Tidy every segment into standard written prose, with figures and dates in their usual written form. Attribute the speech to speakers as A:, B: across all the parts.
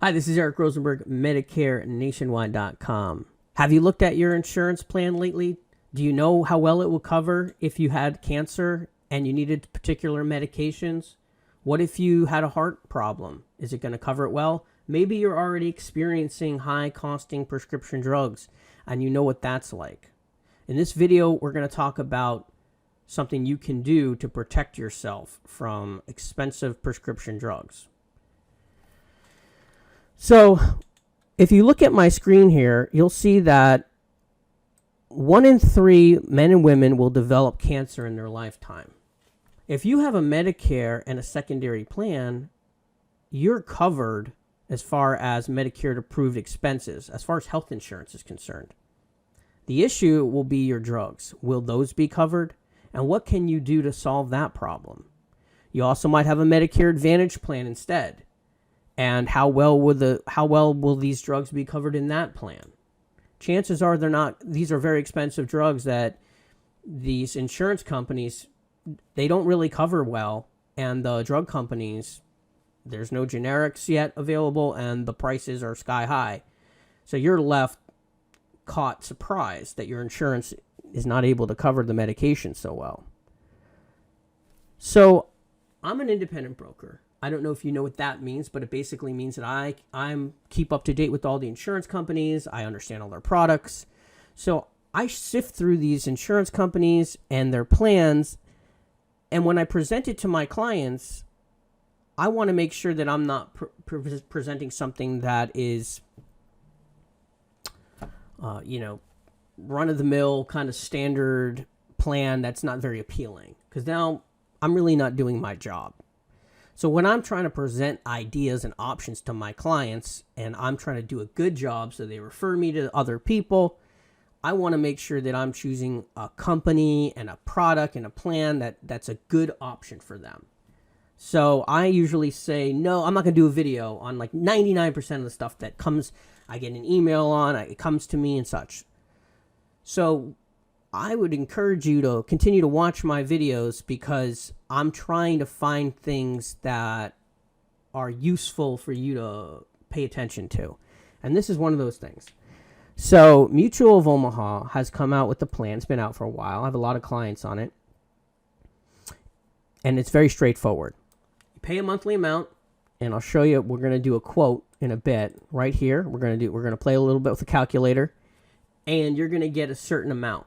A: Hi, this is Eric Rosenberg, MedicareNationwide.com. Have you looked at your insurance plan lately? Do you know how well it will cover if you had cancer and you needed particular medications? What if you had a heart problem? Is it going to cover it well? Maybe you're already experiencing high-costing prescription drugs, and you know what that's like. In this video, we're going to talk about something you can do to protect yourself from expensive prescription drugs. So, if you look at my screen here, you'll see that 1 in 3 men and women will develop cancer in their lifetime. If you have a Medicare and a secondary plan, you're covered as far as Medicare-approved expenses, as far as health insurance is concerned. The issue will be your drugs. Will those be covered? And what can you do to solve that problem? You also might have a Medicare Advantage plan instead. And how well will these drugs be covered in that plan? Chances are they're not. These are very expensive drugs that these insurance companies, they don't really cover well, and the drug companies, there's no generics yet available, and the prices are sky high. So you're left caught surprised that your insurance is not able to cover the medication so well. So I'm an independent broker. I don't know if you know what that means, but it basically means that I keep up to date with all the insurance companies. I understand all their products. So I sift through these insurance companies and their plans. And when I present it to my clients, I want to make sure that I'm not presenting something that is, run-of-the-mill kind of standard plan that's not very appealing. Because now I'm really not doing my job. So when I'm trying to present ideas and options to my clients, and I'm trying to do a good job so they refer me to other people, I want to make sure that I'm choosing a company and a product and a plan that's a good option for them. So I usually say, no, I'm not going to do a video on like 99% of the stuff that comes, I get an email on, it comes to me and such. So I would encourage you to continue to watch my videos because I'm trying to find things that are useful for you to pay attention to. And this is one of those things. So Mutual of Omaha has come out with the plan. It's been out for a while. I have a lot of clients on it. And it's very straightforward. You pay a monthly amount, and I'll show you. We're going to do a quote in a bit right here. We're going to play a little bit with the calculator, and you're going to get a certain amount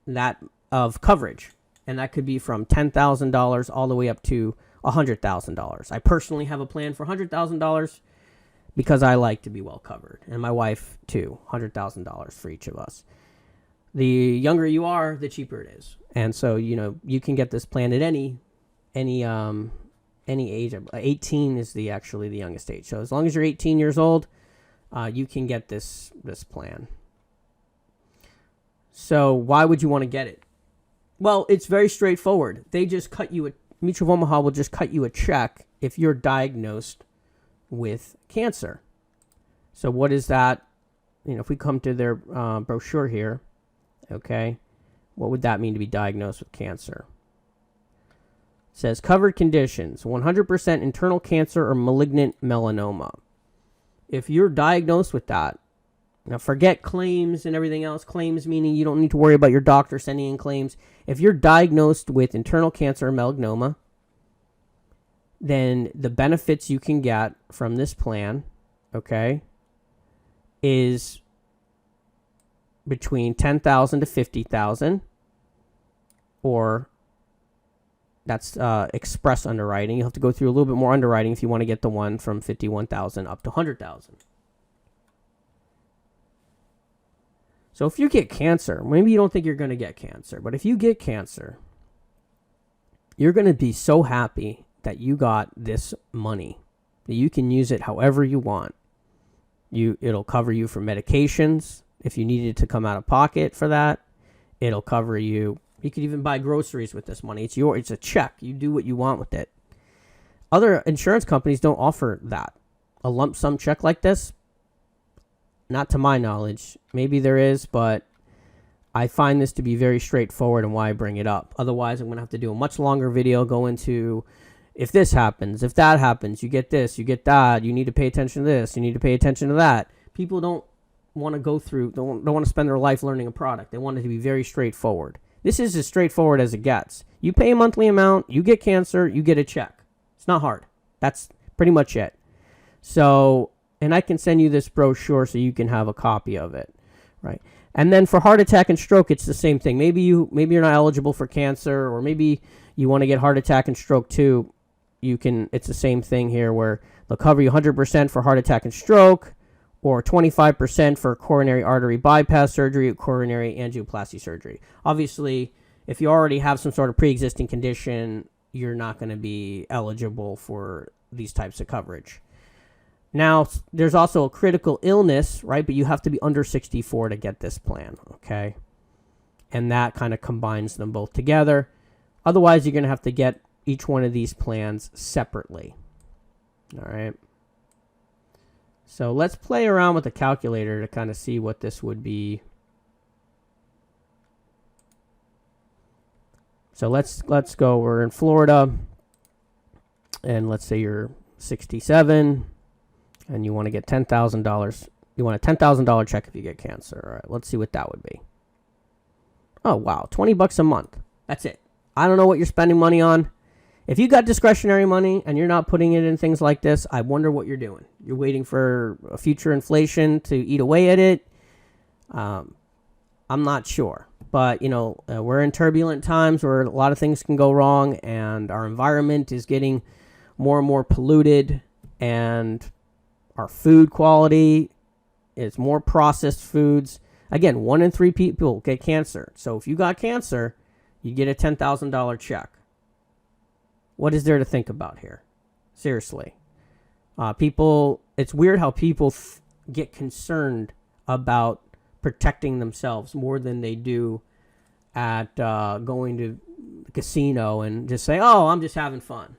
A: that of coverage, and that could be from $10,000 all the way up to $100,000. I personally have a plan for $100,000 because I like to be well covered, and my wife too. $100,000 for each of us. The younger you are, the cheaper it is, and so you can get this plan at any age. 18 is actually the youngest age. So as long as you're 18 years old, you can get this plan. So why would you want to get it? Well, it's very straightforward. Mutual of Omaha will just cut you a check if you're diagnosed with cancer. So what is that? If we come to their brochure here, okay, what would that mean to be diagnosed with cancer? It says covered conditions, 100% internal cancer or malignant melanoma. If you're diagnosed with that, now, forget claims and everything else. Claims meaning you don't need to worry about your doctor sending in claims. If you're diagnosed with internal cancer or melanoma, then the benefits you can get from this plan, okay, is between $10,000 to $50,000, or that's express underwriting. You'll have to go through a little bit more underwriting if you want to get the one from $51,000 up to $100,000. So if you get cancer, maybe you don't think you're going to get cancer, but if you get cancer, you're going to be so happy that you got this money, that you can use it however you want. It'll cover you for medications if you needed to come out of pocket for that. It'll cover you. You could even buy groceries with this money. It's a check. You do what you want with it. Other insurance companies don't offer that. A lump sum check like this, not to my knowledge. Maybe there is, but I find this to be very straightforward and why I bring it up. Otherwise, I'm going to have to do a much longer video, go into if this happens, if that happens, you get this, you get that, you need to pay attention to this, you need to pay attention to that. People don't want to go through, don't want to spend their life learning a product. They want it to be very straightforward. This is as straightforward as it gets. You pay a monthly amount, you get cancer, you get a check. It's not hard. That's pretty much it. So, and I can send you this brochure so you can have a copy of it, right? And then for heart attack and stroke, it's the same thing. Maybe you're not eligible for cancer, or maybe you want to get heart attack and stroke too. It's the same thing here, where they'll cover you 100% for heart attack and stroke, or 25% for coronary artery bypass surgery or coronary angioplasty surgery. Obviously, if you already have some sort of pre-existing condition, you're not going to be eligible for these types of coverage. Now, there's also a critical illness, right? But you have to be under 64 to get this plan, okay? And that kind of combines them both together. Otherwise, you're going to have to get each one of these plans separately. All right. So let's play around with the calculator to kind of see what this would be. So let's go. We're in Florida, and let's say you're 67, and you want to get $10,000. You want a $10,000 check if you get cancer. All right. Let's see what that would be. Oh wow, $20 a month. That's it. I don't know what you're spending money on. If you got discretionary money and you're not putting it in things like this, I wonder what you're doing. You're waiting for a future inflation to eat away at it. I'm not sure. But, we're in turbulent times where a lot of things can go wrong, and our environment is getting more and more polluted, and our food quality is more processed foods. Again, 1 in 3 people get cancer. So if you got cancer, you get a $10,000 check. What is there to think about here? Seriously. It's weird how people get concerned about protecting themselves more than they do at going to the casino and just say, oh, I'm just having fun.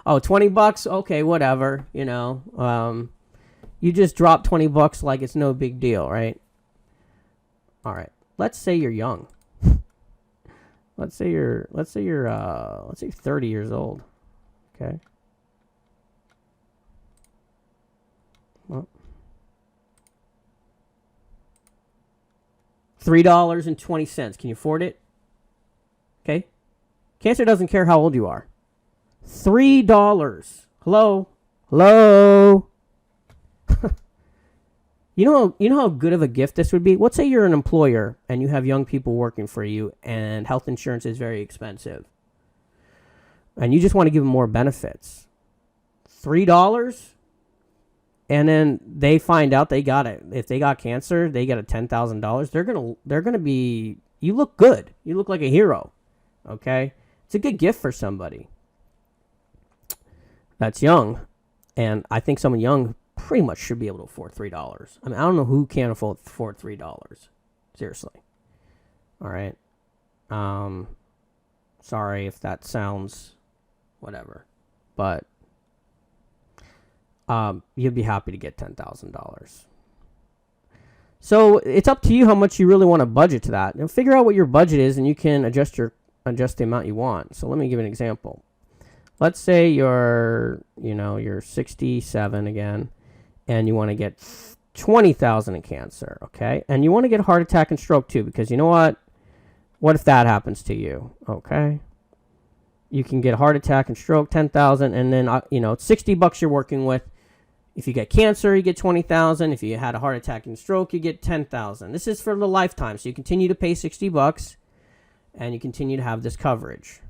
A: Oh, $20? Okay, whatever. You just drop $20 like it's no big deal, right? All right. Let's say you're young. Let's say you're 30 years old. Okay. Well, $3.20. Can you afford it? Okay. Cancer doesn't care how old you are. $3. Hello? You know how good of a gift this would be? Let's say you're an employer and you have young people working for you, and health insurance is very expensive, and you just want to give them more benefits. $3, and then they find out they got it. If they got cancer, they get a $10,000. They're gonna be. You look good. You look like a hero. Okay, it's a good gift for somebody that's young, and I think someone young pretty much should be able to afford $3. I mean, I don't know who can't afford $3. Seriously. All right. Sorry if that sounds whatever, but you'd be happy to get $10,000. So it's up to you how much you really want to budget to that. And figure out what your budget is, and you can adjust the amount you want. So let me give an example. Let's say you're 67 again, and you want to get $20,000 in cancer, okay? And you want to get a heart attack and stroke too, because you know what? What if that happens to you, okay? You can get a heart attack and stroke, $10,000, and then it's $60 you're working with. If you get cancer, you get $20,000. If you had a heart attack and stroke, you get $10,000. This is for the lifetime, so you continue to pay $60, and you continue to have this coverage,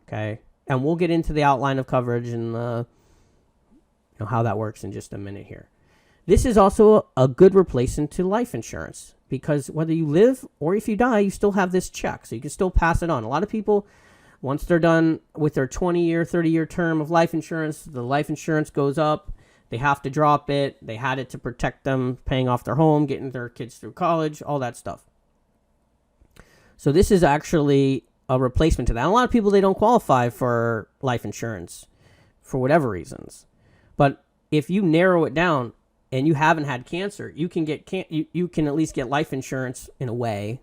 A: okay? And we'll get into the outline of coverage and how that works in just a minute here. This is also a good replacement to life insurance, because whether you live or if you die, you still have this check, so you can still pass it on. A lot of people, once they're done with their 20-year, 30-year term of life insurance, the life insurance goes up. They have to drop it. They had it to protect them, paying off their home, getting their kids through college, all that stuff. So this is actually a replacement to that. And a lot of people, they don't qualify for life insurance for whatever reasons. But if you narrow it down and you haven't had cancer, you can get you can at least get life insurance in a way,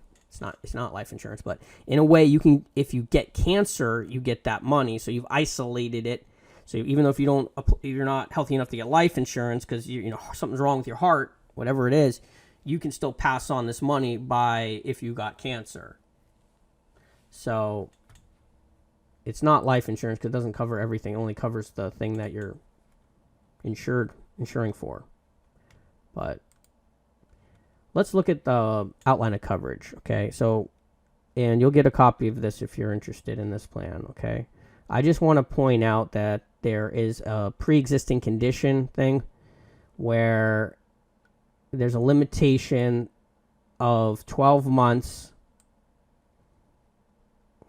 A: It's not life insurance, but in a way, you can, if you get cancer, you get that money. So you've isolated it. So even though if you're not healthy enough to get life insurance because something's wrong with your heart, whatever it is, you can still pass on this money if you got cancer. So it's not life insurance because it doesn't cover everything. It only covers the thing that you're insuring for. But let's look at the outline of coverage, okay? So, and you'll get a copy of this if you're interested in this plan, okay? I just want to point out that there is a pre-existing condition thing where there's a limitation of 12 months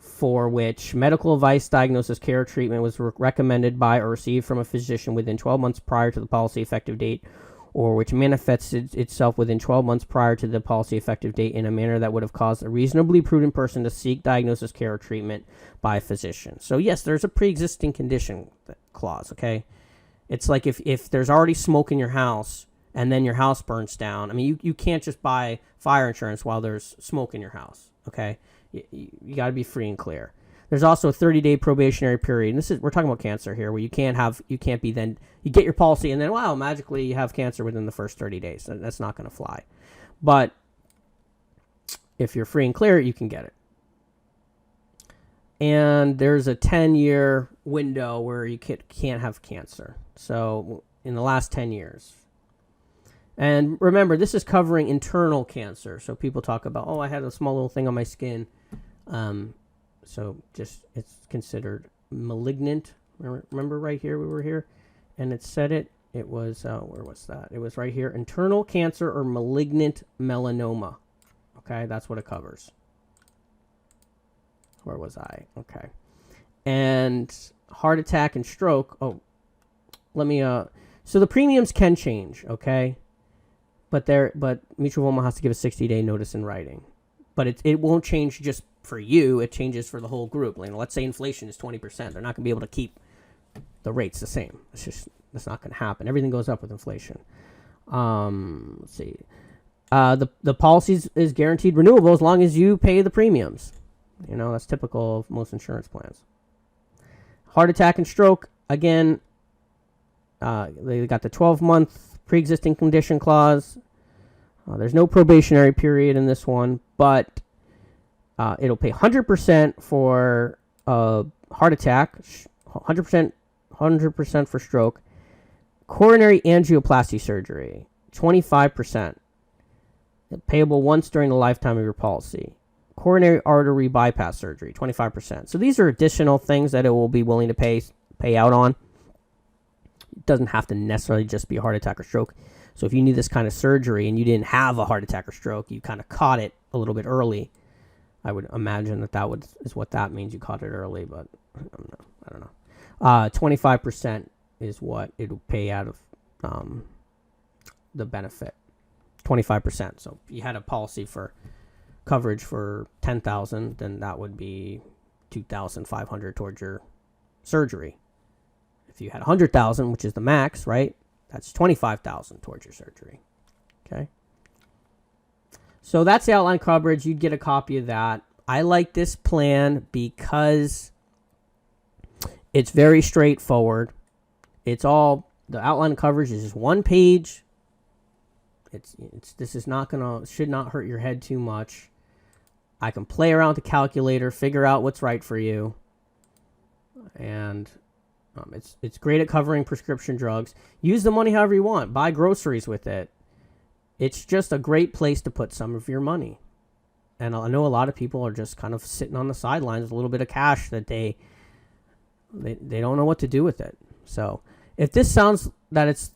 A: for which medical advice, diagnosis, care, or treatment was recommended by or received from a physician within 12 months prior to the policy effective date, or which manifests itself within 12 months prior to the policy effective date in a manner that would have caused a reasonably prudent person to seek diagnosis, care, or treatment by a physician. So yes, there's a pre-existing condition clause, okay? It's like if there's already smoke in your house and then your house burns down, I mean, you can't just buy fire insurance while there's smoke in your house, okay? You got to be free and clear. There's also a 30-day probationary period. And we're talking about cancer here, where you can't be then, you get your policy and then, wow, magically you have cancer within the first 30 days. That's not going to fly. But if you're free and clear, you can get it. And there's a 10-year window where you can't have cancer. So in the last 10 years. And remember, this is covering internal cancer. So people talk about, I had a small little thing on my skin. So it's considered malignant. Remember right here, we were here, and it said it was, where was that? It was right here, internal cancer or malignant melanoma. Okay, that's what it covers. Where was I? Okay. And heart attack and stroke. So the premiums can change, okay? But Mutual of Omaha has to give a 60-day notice in writing. But it won't change just for you. It changes for the whole group. Let's say inflation is 20%. They're not going to be able to keep the rates the same. That's not going to happen. Everything goes up with inflation. Let's see. The policy is guaranteed renewable as long as you pay the premiums. That's typical of most insurance plans. Heart attack and stroke, again, they got the 12-month pre-existing condition clause. There's no probationary period in this one, but it'll pay 100% for heart attack, 100% for stroke, coronary angioplasty surgery, 25%, payable once during the lifetime of your policy. Coronary artery bypass surgery, 25%. So these are additional things that it will be willing to pay out on. It doesn't have to necessarily just be a heart attack or stroke. So if you need this kind of surgery and you didn't have a heart attack or stroke, you kind of caught it a little bit early. I would imagine that is what that means. You caught it early, but I don't know. 25% is what it'll pay out of the benefit. 25%. So if you had a policy for coverage for $10,000, then that would be $2,500 towards your surgery. If you had $100,000, which is the max, right? That's $25,000 towards your surgery. Okay. So that's the outline coverage. You'd get a copy of that. I like this plan because it's very straightforward. The outline coverage is just one page. This is should not hurt your head too much. I can play around with the calculator, figure out what's right for you. And it's great at covering prescription drugs. Use the money however you want. Buy groceries with it. It's just a great place to put some of your money. And I know a lot of people are just kind of sitting on the sidelines with a little bit of cash that they don't know what to do with it. So if this sounds that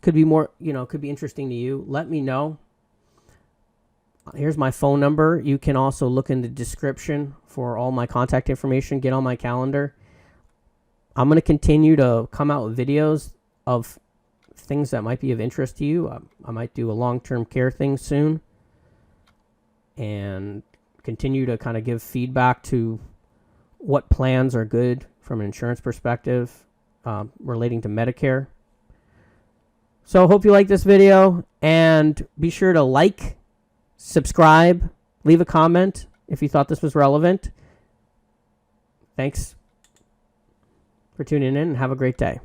A: could be more, could be interesting to you, let me know. Here's my phone number. You can also look in the description for all my contact information. Get on my calendar. I'm going to continue to come out with videos of things that might be of interest to you. I might do a long-term care thing soon and continue to kind of give feedback to what plans are good from an insurance perspective relating to Medicare. So I hope you like this video, and be sure to like, subscribe, Leave a comment if you thought this was relevant. Thanks for tuning in and have a great day.